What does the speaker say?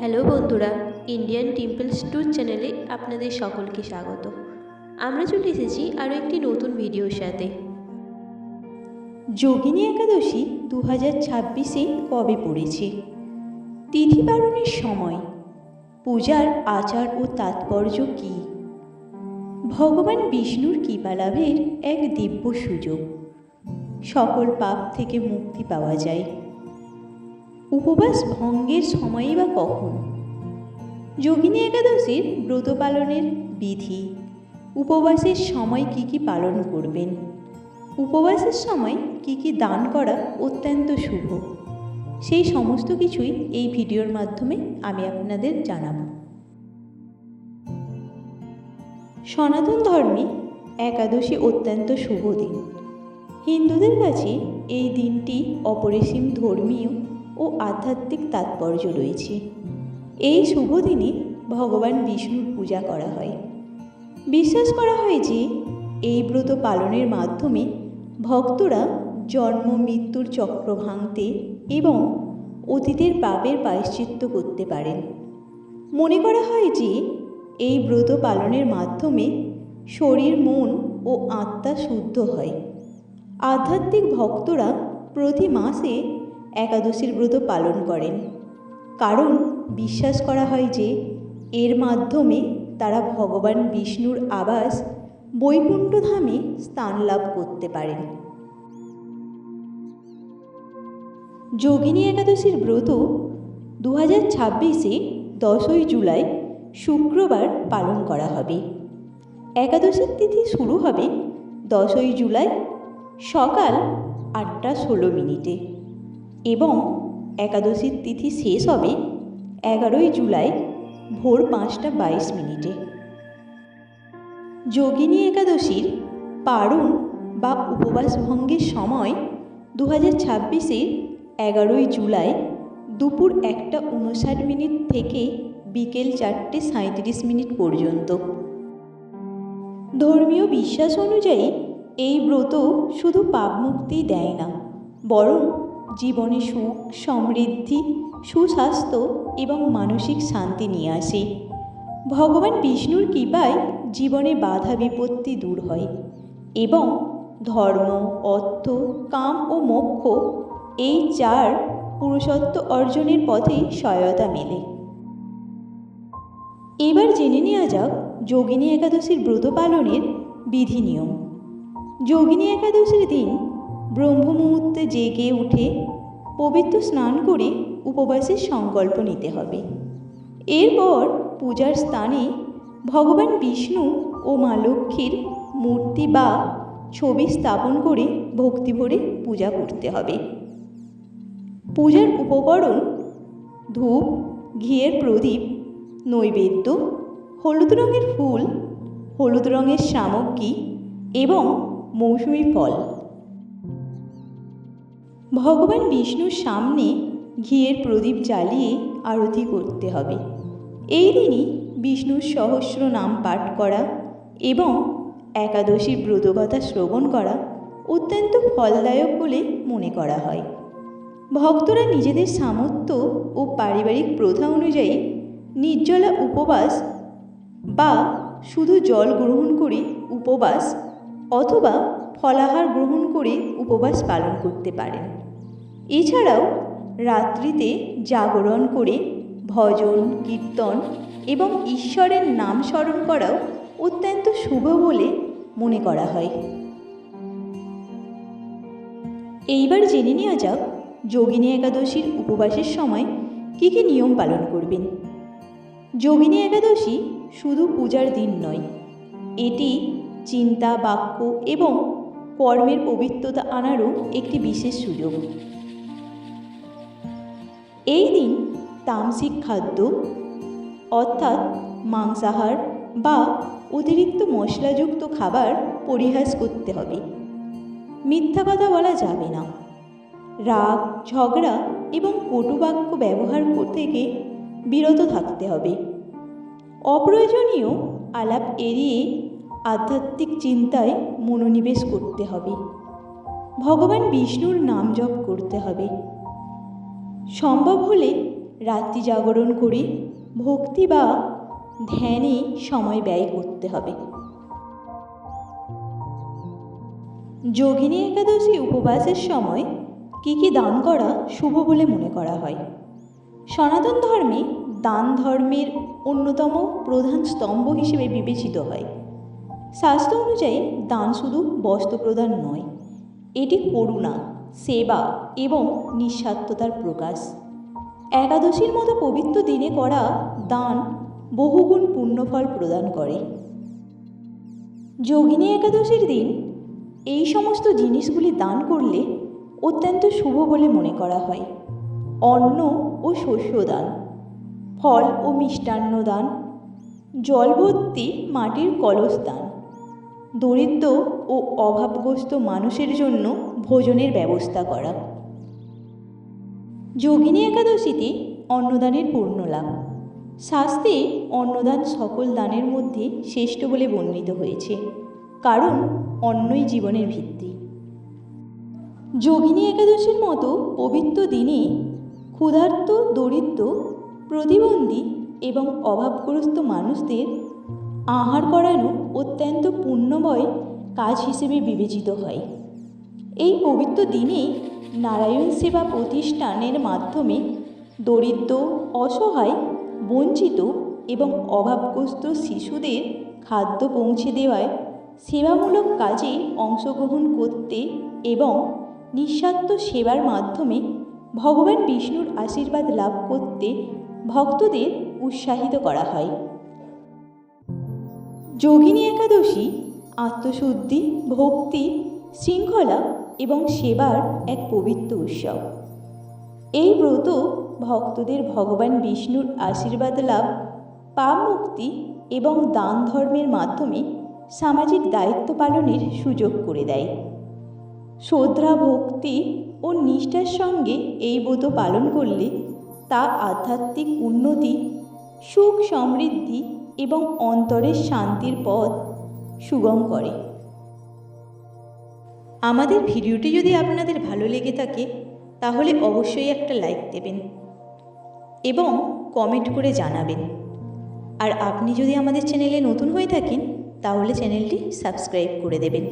Hello বন্ধুরা, Indian temples tour চ্যানেলে আপনাদের সকলকে স্বাগত। আমরা চলে এসেছি আরও একটি নতুন ভিডিওর সাথে। যোগিনী একাদশী 2026-এ কবে পড়েছে? তিথি পালনের সময়, পূজার আচার ও তাৎপর্য কী? ভগবান বিষ্ণুর কৃপা লাভের এক দিব্য সুযোগ। সকল পাপ থেকে মুক্তি পাওয়া যায়। উপবাস ভঙ্গের সময়ই বা কখন? যোগিনী একাদশীর ব্রত পালনের বিধি, উপবাসের সময় কি কি পালন করবেন, উপবাসের সময় কি কি দান করা অত্যন্ত শুভ, সেই সমস্ত কিছুই এই ভিডিওর মাধ্যমে আমি আপনাদের জানাবো। সনাতন ধর্মে একাদশী অত্যন্ত শুভ দিন। হিন্দুদের কাছে এই দিনটি অপরিসীম ধর্মীয় ও আধ্যাত্মিক তাৎপর্য রয়েছে। এই শুভ দিনে ভগবান বিষ্ণুর পূজা করা হয়। বিশ্বাস করা হয় যে এই ব্রত পালনের মাধ্যমে ভক্তরা জন্ম মৃত্যুর চক্র ভাঙতে এবং অতীতের পাপের প্রায়শ্চিত্ত করতে পারেন। মনে করা হয় যে এই ব্রত পালনের মাধ্যমে শরীর, মন ও আত্মা শুদ্ধ হয়। আধ্যাত্মিক ভক্তরা প্রতি মাসে একাদশীর ব্রত পালন করেন, কারণ বিশ্বাস করা হয় যে এর মাধ্যমে তারা ভগবান বিষ্ণুর আবাস বৈকুণ্ঠ ধামে স্থান লাভ করতে পারেন। যোগিনী একাদশীর ব্রত 2026-এ 10ই জুলাই শুক্রবার পালন করা হবে। একাদশীর তিথি শুরু হবে 10ই জুলাই সকাল 8:16 এবং একাদশীর তিথি শেষ হবে 11ই জুলাই ভোর 5:22। যোগিনী একাদশীর পারণ বা উপবাস ভঙ্গের সময় 2026-এর 11ই জুলাই দুপুর 1:59 থেকে বিকেল 4:37 পর্যন্ত। ধর্মীয় বিশ্বাস অনুযায়ী এই ব্রত শুধু পাপ মুক্তি দেয় না, বরং জীবনে সুখ, সমৃদ্ধি, সুস্বাস্থ্য এবং মানসিক শান্তি নিয়ে আসে। ভগবান বিষ্ণুর কৃপায় জীবনে বাধা বিপত্তি দূর হয় এবং ধর্ম, অর্থ, কাম ও মোক্ষ এই 4 পুরুষত্ব অর্জনের পথে সহায়তা মেলে। এবার জেনে নেওয়া যাক যোগিনী একাদশীর ব্রত পালনের বিধি নিয়ম। যোগিনী একাদশীর দিন ব্রহ্ম মুহূর্তে জেগে উঠে পবিত্র স্নান করে উপবাসের সংকল্প নিতে হবে। এরপর পূজার স্থানে ভগবান বিষ্ণু ও মা লক্ষ্মীর মূর্তি বা ছবি স্থাপন করে ভক্তিভরে পূজা করতে হবে। পূজার উপকরণ: ধূপ, ঘিয়ের প্রদীপ, নৈবেদ্য, হলুদ রঙের ফুল, হলুদ রঙের সামগ্রী এবং মৌসুমী ফল। ভগবান বিষ্ণুর সামনে ঘিয়ের প্রদীপ জ্বালিয়ে আরতি করতে হবে। এই দিনই বিষ্ণুর সহস্র নাম পাঠ করা এবং একাদশীর ব্রতকথা শ্রবণ করা অত্যন্ত ফলদায়ক বলে মনে করা হয়। ভক্তরা নিজেদের সামর্থ্য ও পারিবারিক প্রথা অনুযায়ী নির্জলা উপবাস বা শুধু জল গ্রহণ করে উপবাস অথবা ফলাহার গ্রহণ করে উপবাস পালন করতে পারেন। এছাড়াও রাত্রিতে জাগরণ করে ভজন, কীর্তন এবং ঈশ্বরের নাম স্মরণ করাও অত্যন্ত শুভ বলে মনে করা হয়। এইবার জেনে নেওয়া যাক যোগিনী একাদশীর উপবাসের সময় কী কী নিয়ম পালন করবেন। যোগিনী একাদশী শুধু পূজার দিন নয়, এটি চিন্তা, বাক্য এবং কর্মের পবিত্রতা আনারও একটি বিশেষ সুযোগ। এই দিন তামসিক খাদ্য অর্থাৎ মাংসাহার বা অতিরিক্ত মশলাযুক্ত খাবার পরিহার করতে হবে। মিথ্যা কথা বলা যাবে না। রাগ, ঝগড়া এবং কটু বাক্য ব্যবহার থেকে বিরত থাকতে হবে। অপ্রয়োজনীয় আলাপ এড়িয়ে আধ্যাত্মিক চিন্তায় মনোনিবেশ করতে হবে। ভগবান বিষ্ণুর নাম জপ করতে হবে। সম্ভব হলে রাত্রি জাগরণ করে ভক্তি বা ধ্যানে সময় ব্যয় করতে হবে। যোগিনী একাদশী উপবাসের সময় কী কী দান করা শুভ বলে মনে করা হয়? সনাতন ধর্মে দান ধর্মের অন্যতম প্রধান স্তম্ভ হিসেবে বিবেচিত হয়। শাস্ত্র অনুযায়ী দান শুধু বস্ত্র প্রদান নয়, এটি করুণা, সেবা এবং নিঃস্বার্থতার প্রকাশ। একাদশীর মতো পবিত্র দিনে করা দান বহুগুণ পুণ্যফল প্রদান করে। যোগিনী একাদশীর দিন এই সমস্ত জিনিসগুলি দান করলে অত্যন্ত শুভ বলে মনে করা হয়। অন্ন ও শস্য দান, ফল ও মিষ্টান্ন দান, জল ভর্তি মাটির কলস দান, দরিদ্র ও অভাবগ্রস্ত মানুষের জন্য ভোজনের ব্যবস্থা করা। যোগিনী একাদশীতে অন্নদানের পূর্ণ লাভ। শাস্ত্রে অন্নদান সকল দানের মধ্যে শ্রেষ্ঠ বলে বর্ণিত হয়েছে, কারণ অন্নই জীবনের ভিত্তি। যোগিনী একাদশীর মতো পবিত্র দিনে ক্ষুধার্ত, দরিদ্র, প্রতিবন্ধী এবং অভাবগ্রস্ত মানুষদের আহার করানো অত্যন্ত পুণ্যময় কাজ হিসেবে বিবেচিত হয়। এই পবিত্র দিনে নারায়ণ সেবা প্রতিষ্ঠানের মাধ্যমে দরিদ্র, অসহায়, বঞ্চিত এবং অভাবগ্রস্ত শিশুদের খাদ্য পৌঁছে দেওয়ায়, সেবামূলক কাজে অংশগ্রহণ করতে এবং নিঃস্বার্থ সেবার মাধ্যমে ভগবান বিষ্ণুর আশীর্বাদ লাভ করতে ভক্তদের উৎসাহিত করা হয়। যোগিনী একাদশী আত্মশুদ্ধি, ভক্তি, শৃঙ্খলা এবং সেবার এক পবিত্র উৎসব। এই ব্রত ভক্তদের ভগবান বিষ্ণুর আশীর্বাদ লাভ, পাপ মুক্তি এবং দান ধর্মের মাধ্যমে সামাজিক দায়িত্ব পালনের সুযোগ করে দেয়। শ্রদ্ধা, ভক্তি ও নিষ্ঠার সঙ্গে এই ব্রত পালন করলে তা আধ্যাত্মিক উন্নতি, সুখ, সমৃদ্ধি এবং অন্তরের শান্তির পথ সুগম করে। আমাদের ভিডিওটি যদি আপনাদের ভালো লেগে থাকে তাহলে অবশ্যই একটা লাইক দেবেন এবং কমেন্ট করে জানাবেন। আর আপনি যদি আমাদের চ্যানেলে নতুন হয়ে থাকেন তাহলে চ্যানেলটি সাবস্ক্রাইব করে দেবেন।